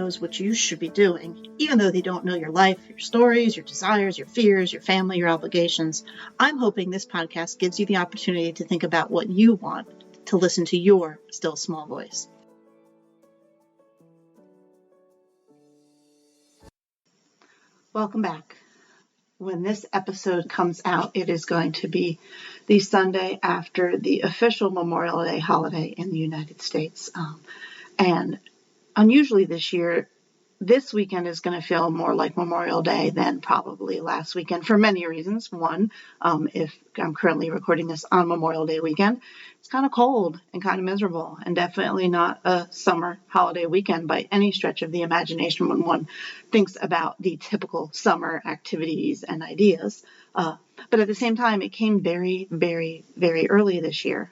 knows what you should be doing, even though they don't know your life, your stories, your desires, your fears, your family, your obligations. I'm hoping this podcast gives you the opportunity to think about what you want, to listen to your still small voice. Welcome back. When this episode comes out, it is going to be the Sunday after the official Memorial Day holiday in the United States. And unusually this year, this weekend is going to feel more like Memorial Day than probably last weekend for many reasons. One, if I'm currently recording this on Memorial Day weekend, it's kind of cold and kind of miserable, and definitely not a summer holiday weekend by any stretch of the imagination when one thinks about the typical summer activities and ideas. But at the same time, it came very, very, very early this year.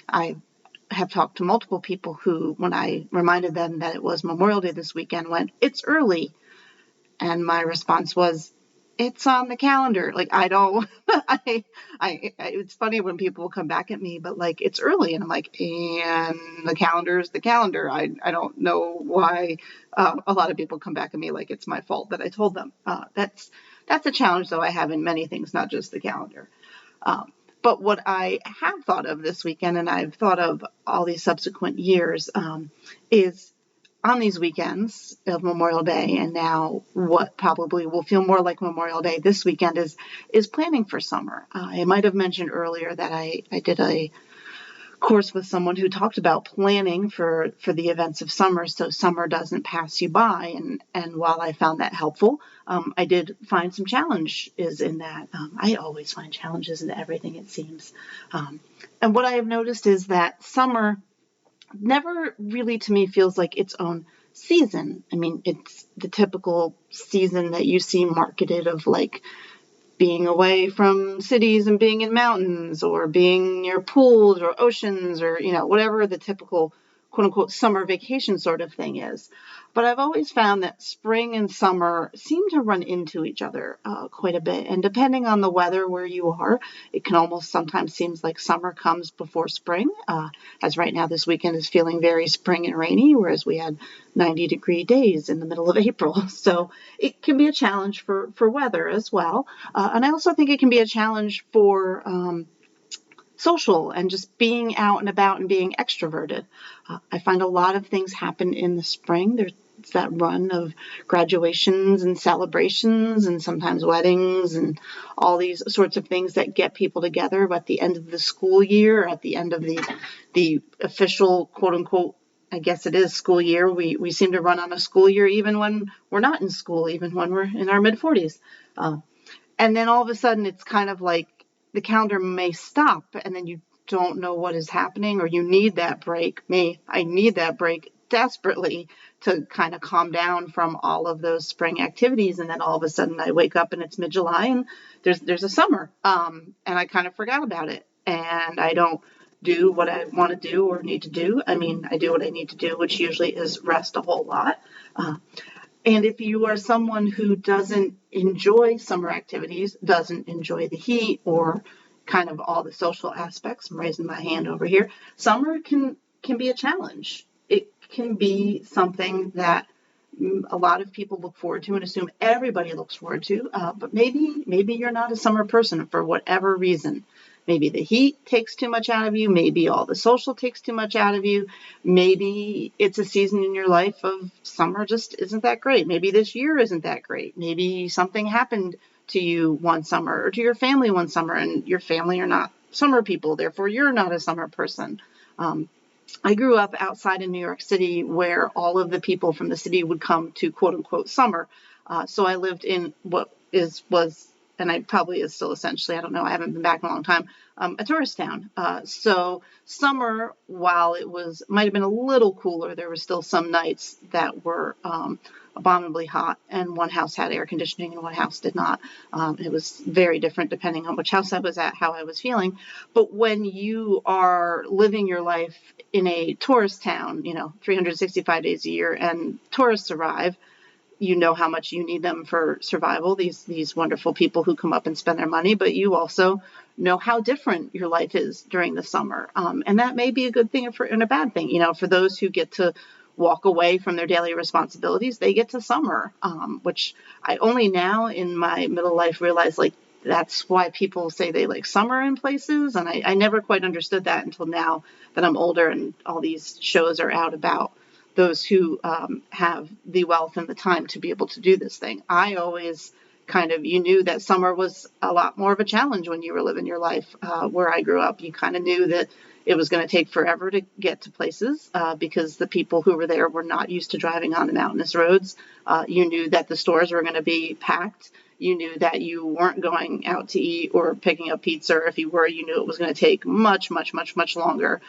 I have talked to multiple people who, when I reminded them that it was Memorial Day this weekend, went, "It's early." And my response was, "It's on the calendar." Like, I don't, it's funny when people come back at me, but like, it's early. And I'm like, and the calendar is the calendar. I don't know why a lot of people come back at me like it's my fault that I told them. That's a challenge, though, I have in many things, not just the calendar. But what I have thought of this weekend, and I've thought of all these subsequent years, is on these weekends of Memorial Day, and now what probably will feel more like Memorial Day this weekend is planning for summer. I might have mentioned earlier that I did a course with someone who talked about planning for the events of summer so summer doesn't pass you by. And while I found that helpful, I did find some challenges in that. I always find challenges in everything, it seems. And what I have noticed is that summer never really, to me, feels like its own season. I mean, it's the typical season that you see marketed of like being away from cities and being in mountains, or being near pools or oceans, or, whatever the typical quote unquote summer vacation sort of thing is. But I've always found that spring and summer seem to run into each other quite a bit. And depending on the weather where you are, it can almost sometimes seems like summer comes before spring. As right now, this weekend is feeling very spring and rainy, whereas we had 90-degree days in the middle of April. So it can be a challenge for weather as well. And I also think it can be a challenge for social and just being out and about and being extroverted. I find a lot of things happen in the spring. There's that run of graduations and celebrations and sometimes weddings and all these sorts of things that get people together at the end of the school year, or at the end of the official quote unquote, I guess it is, school year. We seem to run on a school year even when we're not in school, even when we're in our mid-40s. And then all of a sudden it's kind of like the calendar may stop, and then you don't know what is happening, or you need that break. I need that break desperately to kind of calm down from all of those spring activities. And then all of a sudden I wake up and it's mid-July and there's a summer. And I kind of forgot about it, and I don't do what I want to do or need to do. I mean, I do what I need to do, which usually is rest a whole lot. And if you are someone who doesn't enjoy summer activities, doesn't enjoy the heat or kind of all the social aspects, I'm raising my hand over here, summer can be a challenge. It can be something that a lot of people look forward to and assume everybody looks forward to, but maybe you're not a summer person for whatever reason. Maybe the heat takes too much out of you. Maybe all the social takes too much out of you. Maybe it's a season in your life of summer just isn't that great. Maybe this year isn't that great. Maybe something happened to you one summer, or to your family one summer, and your family are not summer people. Therefore, you're not a summer person. I grew up outside in New York City, where all of the people from the city would come to quote unquote summer. So I lived in what was, and I probably is still essentially, I don't know, I haven't been back in a long time, a tourist town. So summer, while it might have been a little cooler, there were still some nights that were abominably hot, and one house had air conditioning and one house did not. It was very different depending on which house I was at, how I was feeling. But when you are living your life in a tourist town, 365 days a year, and tourists arrive, you know how much you need them for survival, these wonderful people who come up and spend their money, but you also know how different your life is during the summer. And that may be a good thing and a bad thing. For those who get to walk away from their daily responsibilities, they get to summer, which I only now in my middle life realize, like, that's why people say they like summer in places. And I never quite understood that until now that I'm older and all these shows are out about those who have the wealth and the time to be able to do this thing. I always you knew that summer was a lot more of a challenge when you were living your life. Where I grew up, you kind of knew that it was going to take forever to get to places because the people who were there were not used to driving on the mountainous roads. You knew that the stores were going to be packed. You knew that you weren't going out to eat or picking up pizza. Or if you were, you knew it was going to take much, much, much, much longer.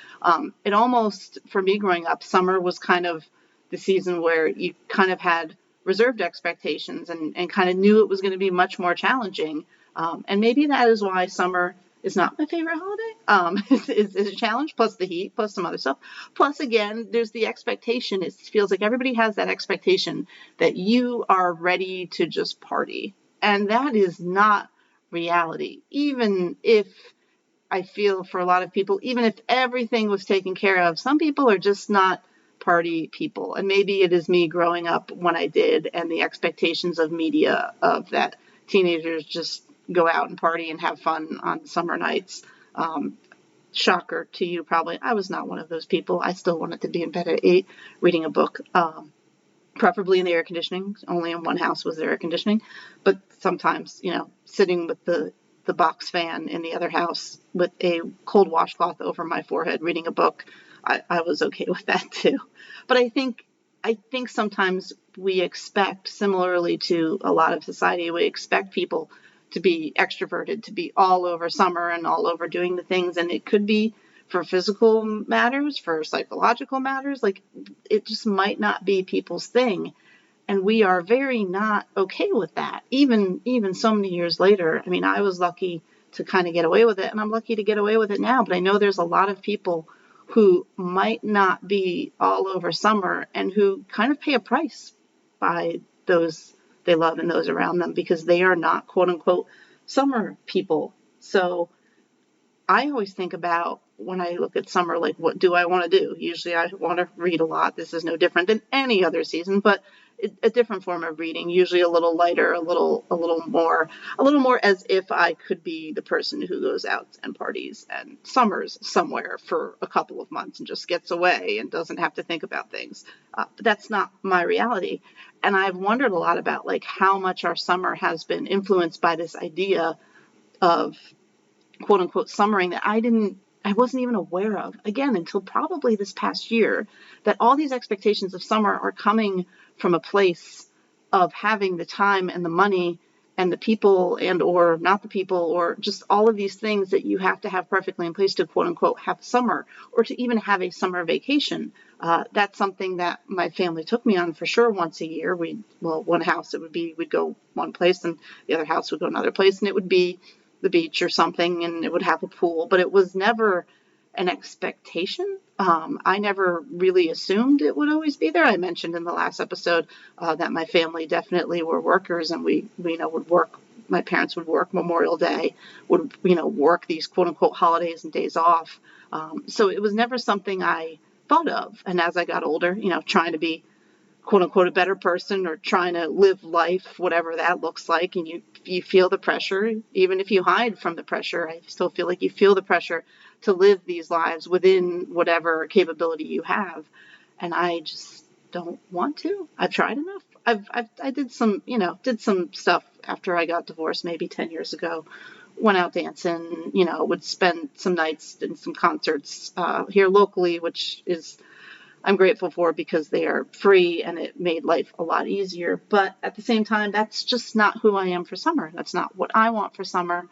It almost, for me growing up, summer was kind of the season where you kind of had reserved expectations and kind of knew it was going to be much more challenging. And maybe that is why summer is not my favorite holiday. It's a challenge, plus the heat, plus some other stuff. Plus, again, there's the expectation. It feels like everybody has that expectation that you are ready to just party. And that is not reality. Even if I feel for a lot of people, even if everything was taken care of, some people are just not party people. And maybe it is me growing up when I did and the expectations of media of that teenagers just go out and party and have fun on summer nights. Shocker to you, probably. I was not one of those people. I still wanted to be in bed at 8 reading a book. Preferably in the air conditioning. Only in one house was there air conditioning. But sometimes, sitting with the box fan in the other house with a cold washcloth over my forehead reading a book, I was okay with that too. But I think sometimes we expect, similarly to a lot of society, we expect people to be extroverted, to be all over summer and all over doing the things. And it could be for physical matters, for psychological matters, like it just might not be people's thing. And we are very not okay with that. Even so many years later, I mean, I was lucky to kind of get away with it, and I'm lucky to get away with it now. But I know there's a lot of people who might not be all over summer and who kind of pay a price by those they love and those around them because they are not, quote unquote, summer people. So I always think about, when I look at summer, like, what do I want to do? Usually I want to read a lot. This is no different than any other season, but a different form of reading, usually a little lighter, a little more as if I could be the person who goes out and parties and summers somewhere for a couple of months and just gets away and doesn't have to think about things. But that's not my reality. And I've wondered a lot about, like, how much our summer has been influenced by this idea of, quote unquote, summering that I wasn't even aware of, again, until probably this past year, that all these expectations of summer are coming from a place of having the time and the money and the people and or not the people, or just all of these things that you have to have perfectly in place to, quote unquote, have summer, or to even have a summer vacation. That's something that my family took me on for sure once a year. One house, we'd go one place and the other house would go another place, and it would be the beach or something, and it would have a pool, but it was never an expectation. I never really assumed it would always be there. I mentioned in the last episode that my family definitely were workers, and we would work. My parents would work Memorial Day, would work these quote unquote holidays and days off. So it was never something I thought of. And as I got older, trying to be quote unquote a better person or trying to live life, whatever that looks like, and you feel the pressure, even if you hide from the pressure. I still feel like you feel the pressure to live these lives within whatever capability you have, and I just don't want to. I've tried enough. I did some stuff after I got divorced maybe 10 years ago. Went out dancing, would spend some nights in some concerts here locally, which is I'm grateful for because they are free and it made life a lot easier. But at the same time, that's just not who I am for summer. That's not what I want for summer.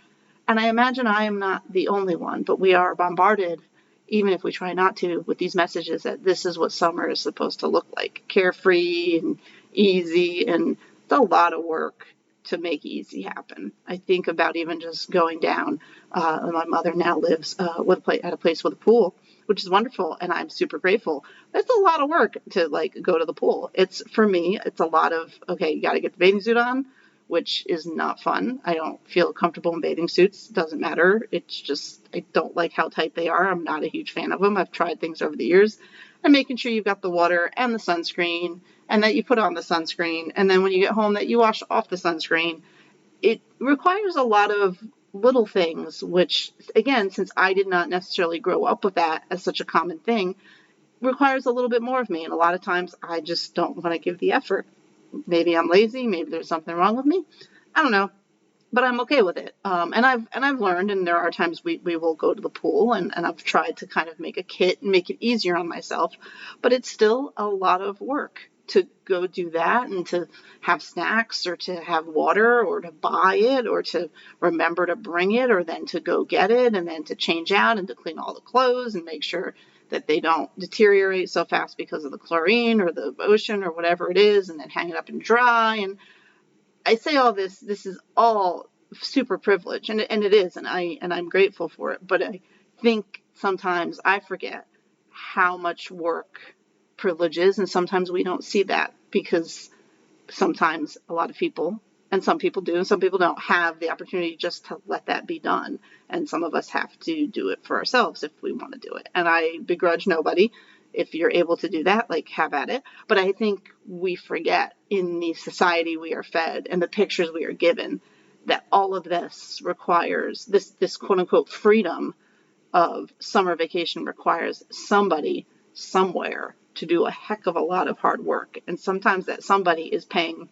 And I imagine I am not the only one, but we are bombarded, even if we try not to, with these messages that this is what summer is supposed to look like. Carefree and easy, and it's a lot of work to make easy happen. I think about even just going down. My mother now lives at a place with a pool, which is wonderful, and I'm super grateful. It's a lot of work to go to the pool. For me, it's a lot of, okay, you got to get the bathing suit on, which is not fun. I don't feel comfortable in bathing suits. It doesn't matter. It's just, I don't like how tight they are. I'm not a huge fan of them. I've tried things over the years. and making sure you've got the water and the sunscreen, and that you put on the sunscreen, and then when you get home that you wash off the sunscreen. It requires a lot of little things, which, again, since I did not necessarily grow up with that as such a common thing, requires a little bit more of me. And a lot of times I just don't want to give the effort. Maybe I'm lazy. Maybe there's something wrong with me. I don't know. But I'm okay with it. And I've learned, and there are times we will go to the pool, and I've tried to kind of make a kit and make it easier on myself. But it's still a lot of work to go do that, and to have snacks, or to have water, or to buy it, or to remember to bring it, or then to go get it, and then to change out and to clean all the clothes and make sure that they don't deteriorate so fast because of the chlorine or the ocean or whatever it is, and then hang it up and dry. And I say all this is all super privileged, and it is, and I'm grateful for it. But I think sometimes I forget how much work privilege is, and sometimes we don't see that, because sometimes a lot of people, and some people do and some people don't, have the opportunity just to let that be done. And some of us have to do it for ourselves if we want to do it. And I begrudge nobody. If you're able to do that, like, have at it. But I think we forget, in the society we are fed and the pictures we are given, that all of this requires, this quote unquote freedom of summer vacation requires somebody somewhere to do a heck of a lot of hard work. And sometimes that somebody is paying,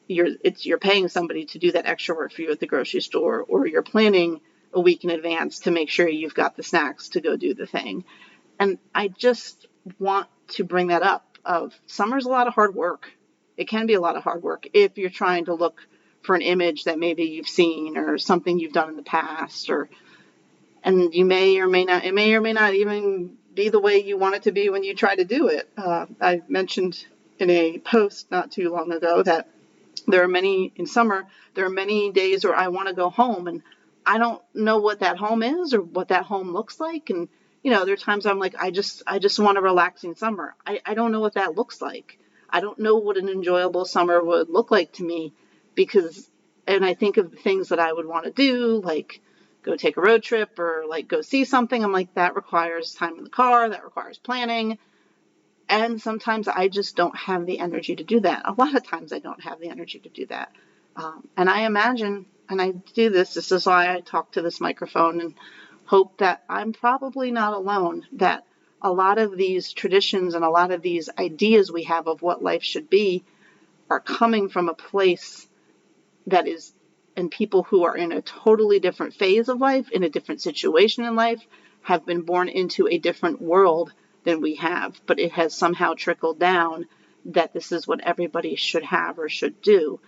you're paying somebody to do that extra work for you at the grocery store, or you're planning a week in advance to make sure you've got the snacks to go do the thing. And I just want to bring that up, of summer's a lot of hard work. It can be a lot of hard work if you're trying to look for an image that maybe you've seen, or something you've done in the past, and you may or may not, it may or may not even be the way you want it to be when you try to do it. I mentioned in a post not too long ago that in summer, there are many days where I want to go home, and I don't know what that home is or what that home looks like. And there are times I'm like, I just want a relaxing summer. I don't know what that looks like. I don't know what an enjoyable summer would look like to me, and I think of things that I would want to do, like go take a road trip, or like go see something. I'm like, that requires time in the car, that requires planning. And sometimes I just don't have the energy to do that. A lot of times I don't have the energy to do that. And I imagine, and I do this is why I talk to this microphone, and hope that I'm probably not alone, that a lot of these traditions and a lot of these ideas we have of what life should be are coming from a place that is, and people who are in a totally different phase of life, in a different situation in life, have been born into a different world than we have. But it has somehow trickled down that this is what everybody should have or should do.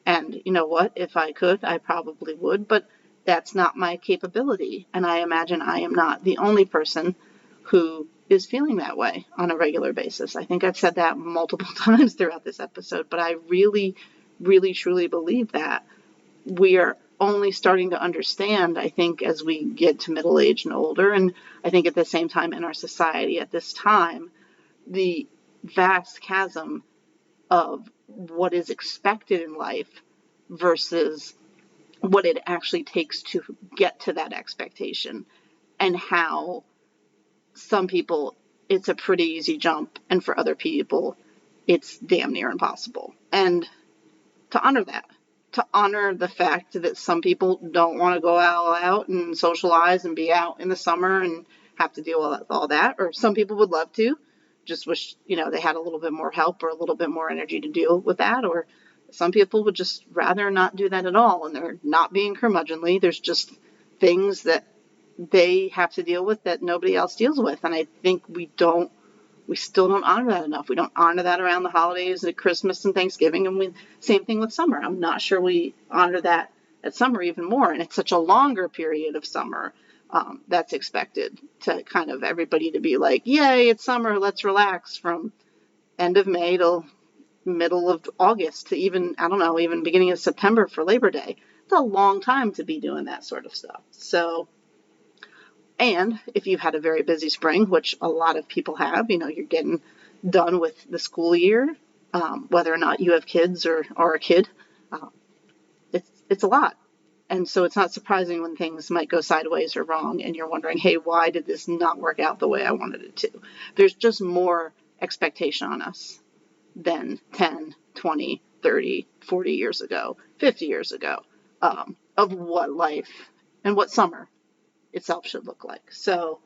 And you know what? If I could, I probably would, but that's not my capability. And I imagine I am not the only person who is feeling that way on a regular basis. I think I've said that multiple times throughout this episode, but I really, really, truly believe that. We are only starting to understand, I think, as we get to middle age and older, and I think at the same time in our society at this time, the vast chasm of what is expected in life versus what it actually takes to get to that expectation, and how some people it's a pretty easy jump, and for other people it's damn near impossible. And to honor that, to honor the fact that some people don't want to go all out and socialize and be out in the summer and have to deal with all that, or some people would love to, just wish they had a little bit more help or a little bit more energy to deal with that, or some people would just rather not do that at all, and they're not being curmudgeonly. There's just things that they have to deal with that nobody else deals with, and I think we still don't honor that enough. We don't honor that around the holidays, at Christmas and Thanksgiving, and same thing with summer. I'm not sure we honor that at summer even more, and it's such a longer period of summer that's expected to kind of everybody to be like, yay, it's summer, let's relax, from end of May till middle of August to even beginning of September for Labor Day. It's a long time to be doing that sort of stuff. So, and if you've had a very busy spring, which a lot of people have, you're getting done with the school year, whether or not you have kids or are a kid, it's a lot. And so it's not surprising when things might go sideways or wrong and you're wondering, hey, why did this not work out the way I wanted it to? There's just more expectation on us than 10, 20, 30, 40 years ago, 50 years ago, of what life and what summer itself should look like. So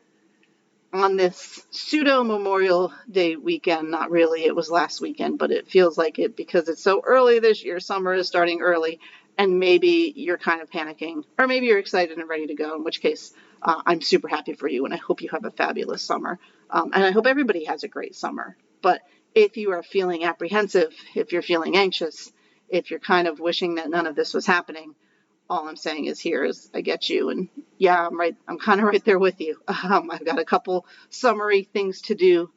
on this pseudo Memorial Day weekend, not really, it was last weekend, but it feels like it because it's so early this year. Summer is starting early, and maybe you're kind of panicking, or maybe you're excited and ready to go, in which case I'm super happy for you, and I hope you have a fabulous summer. And I hope everybody has a great summer. But if you are feeling apprehensive, if you're feeling anxious, if you're kind of wishing that none of this was happening, all I'm saying is I get you. And yeah, I'm kind of right there with you. I've got a couple summary things to do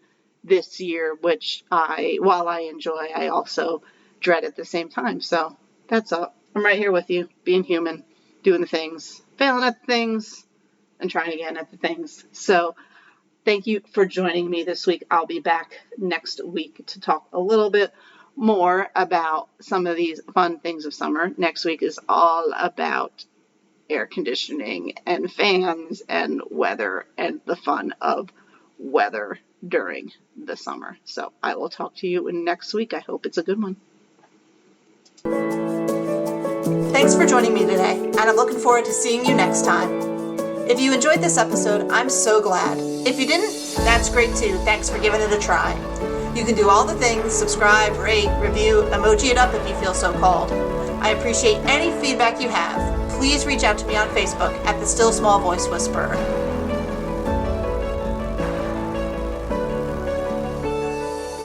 this year, which while I enjoy, I also dread at the same time. So that's all. I'm right here with you, being human, doing the things, failing at the things, and trying again at the things. So thank you for joining me this week. I'll be back next week to talk a little bit more about some of these fun things of summer. Next week is all about air conditioning and fans and weather and the fun of weather during the summer. So I will talk to you next week. I hope it's a good one. Thanks for joining me today, and I'm looking forward to seeing you next time. If you enjoyed this episode, I'm so glad. If you didn't, that's great too. Thanks for giving it a try. You can do all the things: subscribe, rate, review, emoji it up if you feel so called. I appreciate any feedback you have. Please reach out to me on Facebook at The Still Small Voice Whisperer.